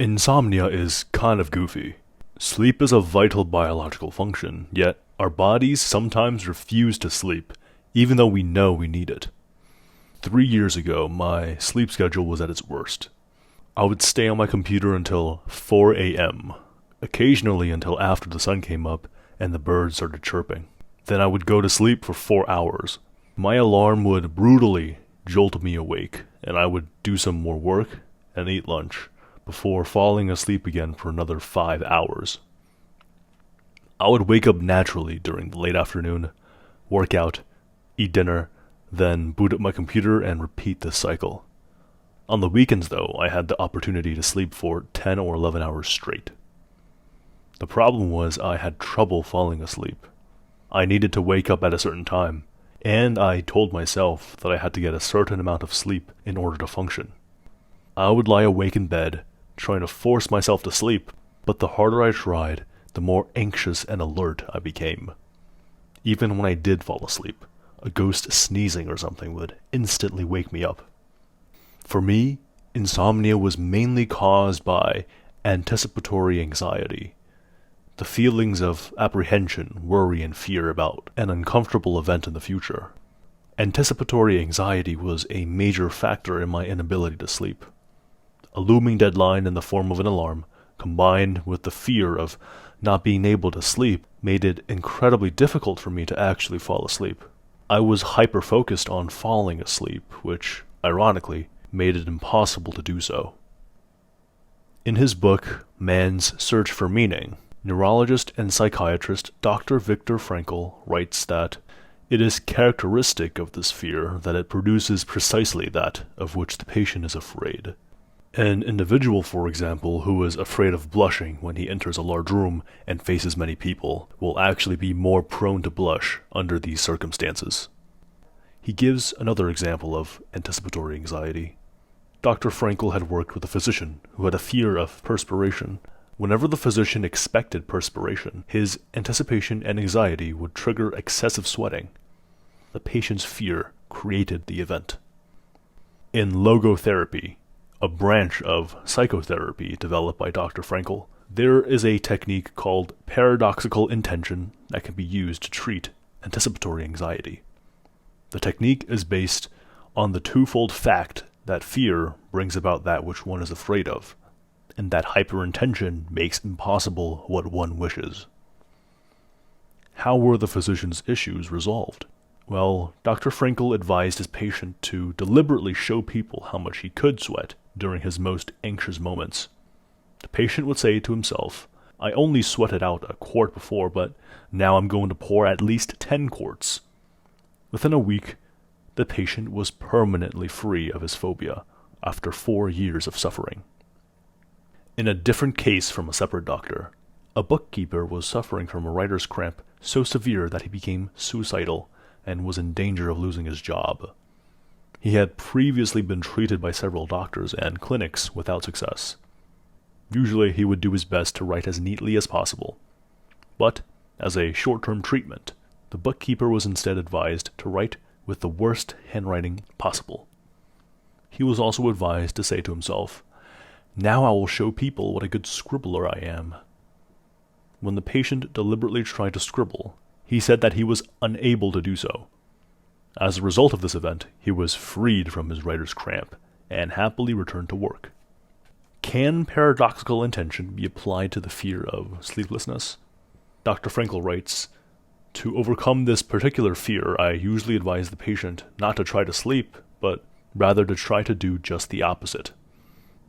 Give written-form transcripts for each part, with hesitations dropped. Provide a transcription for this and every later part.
Insomnia is kind of goofy. Sleep is a vital biological function, yet our bodies sometimes refuse to sleep, even though we know we need it. 3 years ago, my sleep schedule was at its worst. I would stay on my computer until 4 a.m., occasionally until after the sun came up and the birds started chirping. Then I would go to sleep for 4 hours. My alarm would brutally jolt me awake, and I would do some more work and eat lunch before falling asleep again for another 5 hours. I would wake up naturally during the late afternoon, work out, eat dinner, then boot up my computer and repeat this cycle. On the weekends, though, I had the opportunity to sleep for 10 or 11 hours straight. The problem was I had trouble falling asleep. I needed to wake up at a certain time, and I told myself that I had to get a certain amount of sleep in order to function. I would lie awake in bed, trying to force myself to sleep, but the harder I tried, the more anxious and alert I became. Even when I did fall asleep, a ghost sneezing or something would instantly wake me up. For me, insomnia was mainly caused by anticipatory anxiety, the feelings of apprehension, worry, and fear about an uncomfortable event in the future. Anticipatory anxiety was a major factor in my inability to sleep. A looming deadline in the form of an alarm, combined with the fear of not being able to sleep, made it incredibly difficult for me to actually fall asleep. I was hyper-focused on falling asleep, which, ironically, made it impossible to do so. In his book, Man's Search for Meaning, neurologist and psychiatrist Dr. Viktor Frankl writes that it is characteristic of this fear that it produces precisely that of which the patient is afraid. An individual, for example, who is afraid of blushing when he enters a large room and faces many people, will actually be more prone to blush under these circumstances. He gives another example of anticipatory anxiety. Dr. Frankl had worked with a physician who had a fear of perspiration. Whenever the physician expected perspiration, his anticipation and anxiety would trigger excessive sweating. The patient's fear created the event. In logotherapy, a branch of psychotherapy developed by Dr. Frankl, there is a technique called Paradoxical Intention that can be used to treat anticipatory anxiety. The technique is based on the twofold fact that fear brings about that which one is afraid of, and that hyperintention makes impossible what one wishes. How were the physician's issues resolved? Well, Dr. Frankl advised his patient to deliberately show people how much he could sweat during his most anxious moments. The patient would say to himself, "I only sweated out a quart before, but now I'm going to pour at least 10 quarts. Within a week, the patient was permanently free of his phobia after 4 years of suffering. In a different case from a separate doctor, a bookkeeper was suffering from a writer's cramp so severe that he became suicidal and was in danger of losing his job. He had previously been treated by several doctors and clinics without success. Usually he would do his best to write as neatly as possible. But, as a short-term treatment, the bookkeeper was instead advised to write with the worst handwriting possible. He was also advised to say to himself, "Now I will show people what a good scribbler I am." When the patient deliberately tried to scribble, he said that he was unable to do so. As a result of this event, he was freed from his writer's cramp and happily returned to work. Can paradoxical intention be applied to the fear of sleeplessness? Dr. Frankl writes, "To overcome this particular fear, I usually advise the patient not to try to sleep, but rather to try to do just the opposite.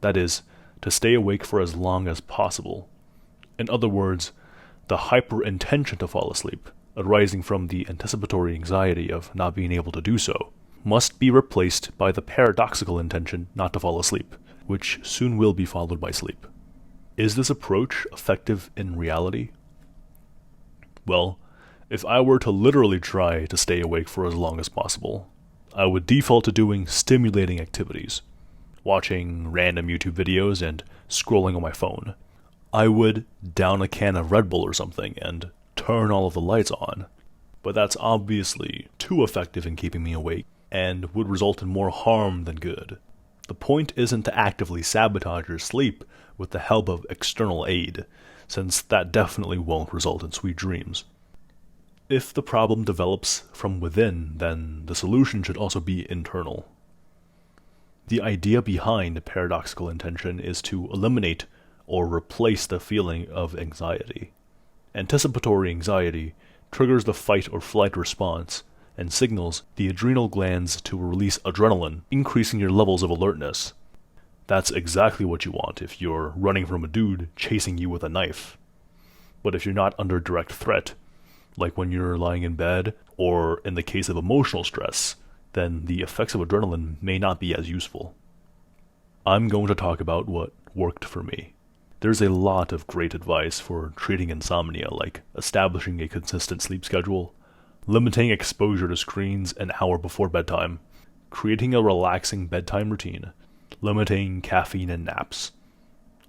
That is, to stay awake for as long as possible. In other words, the hyper-intention to fall asleep, arising from the anticipatory anxiety of not being able to do so, must be replaced by the paradoxical intention not to fall asleep, which soon will be followed by sleep. Is this approach effective in reality? Well, if I were to literally try to stay awake for as long as possible, I would default to doing stimulating activities, watching random YouTube videos and scrolling on my phone. I would down a can of Red Bull or something and turn all of the lights on, but that's obviously too effective in keeping me awake and would result in more harm than good. The point isn't to actively sabotage your sleep with the help of external aid, since that definitely won't result in sweet dreams. If the problem develops from within, then the solution should also be internal. The idea behind paradoxical intention is to eliminate or replace the feeling of anxiety. Anticipatory anxiety triggers the fight or flight response and signals the adrenal glands to release adrenaline, increasing your levels of alertness. That's exactly what you want if you're running from a dude chasing you with a knife. But if you're not under direct threat, like when you're lying in bed, or in the case of emotional stress, then the effects of adrenaline may not be as useful. I'm going to talk about what worked for me. There's a lot of great advice for treating insomnia, like establishing a consistent sleep schedule, limiting exposure to screens an hour before bedtime, creating a relaxing bedtime routine, limiting caffeine and naps.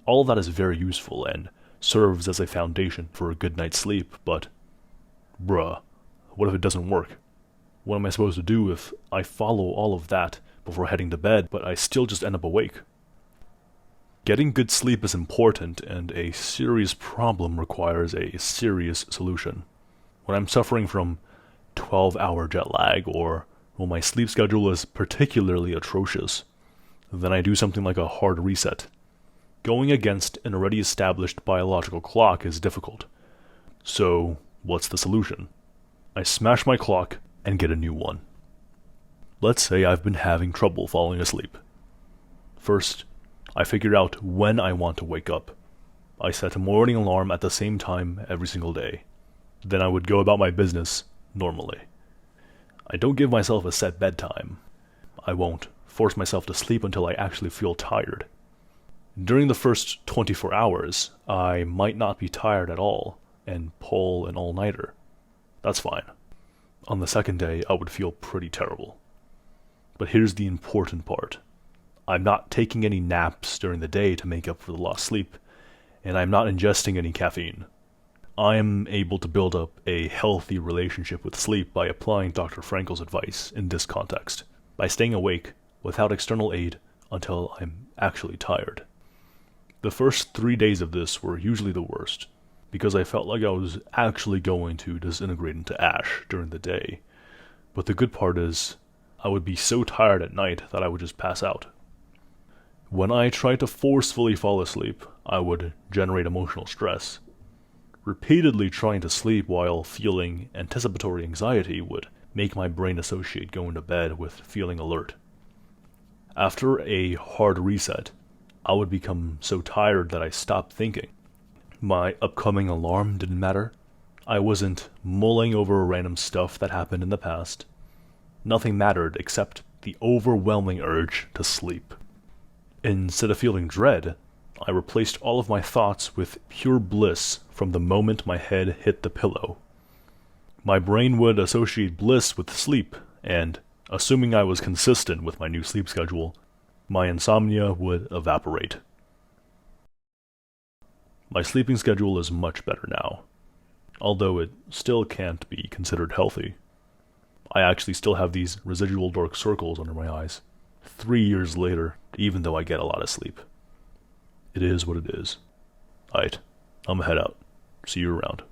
All of that is very useful and serves as a foundation for a good night's sleep, but bruh, what if it doesn't work? What am I supposed to do if I follow all of that before heading to bed, but I still just end up awake? Getting good sleep is important, and a serious problem requires a serious solution. When I'm suffering from 12-hour jet lag, or when my sleep schedule is particularly atrocious, then I do something like a hard reset. Going against an already established biological clock is difficult. So, what's the solution? I smash my clock and get a new one. Let's say I've been having trouble falling asleep. First, I figure out when I want to wake up. I set a morning alarm at the same time every single day. Then I would go about my business normally. I don't give myself a set bedtime. I won't force myself to sleep until I actually feel tired. During the first 24 hours, I might not be tired at all and pull an all-nighter. That's fine. On the second day, I would feel pretty terrible. But here's the important part. I'm not taking any naps during the day to make up for the lost sleep, and I'm not ingesting any caffeine. I am able to build up a healthy relationship with sleep by applying Dr. Frankel's advice in this context, by staying awake without external aid until I'm actually tired. The first 3 days of this were usually the worst, because I felt like I was actually going to disintegrate into ash during the day. But the good part is, I would be so tired at night that I would just pass out. When I tried to forcefully fall asleep, I would generate emotional stress. Repeatedly trying to sleep while feeling anticipatory anxiety would make my brain associate going to bed with feeling alert. After a hard reset, I would become so tired that I stopped thinking. My upcoming alarm didn't matter. I wasn't mulling over random stuff that happened in the past. Nothing mattered except the overwhelming urge to sleep. Instead of feeling dread, I replaced all of my thoughts with pure bliss from the moment my head hit the pillow. My brain would associate bliss with sleep, and, assuming I was consistent with my new sleep schedule, my insomnia would evaporate. My sleeping schedule is much better now, although it still can't be considered healthy. I actually still have these residual dark circles under my eyes, 3 years later, even though I get a lot of sleep. It is what it is. Aight, I'ma head out. See you around.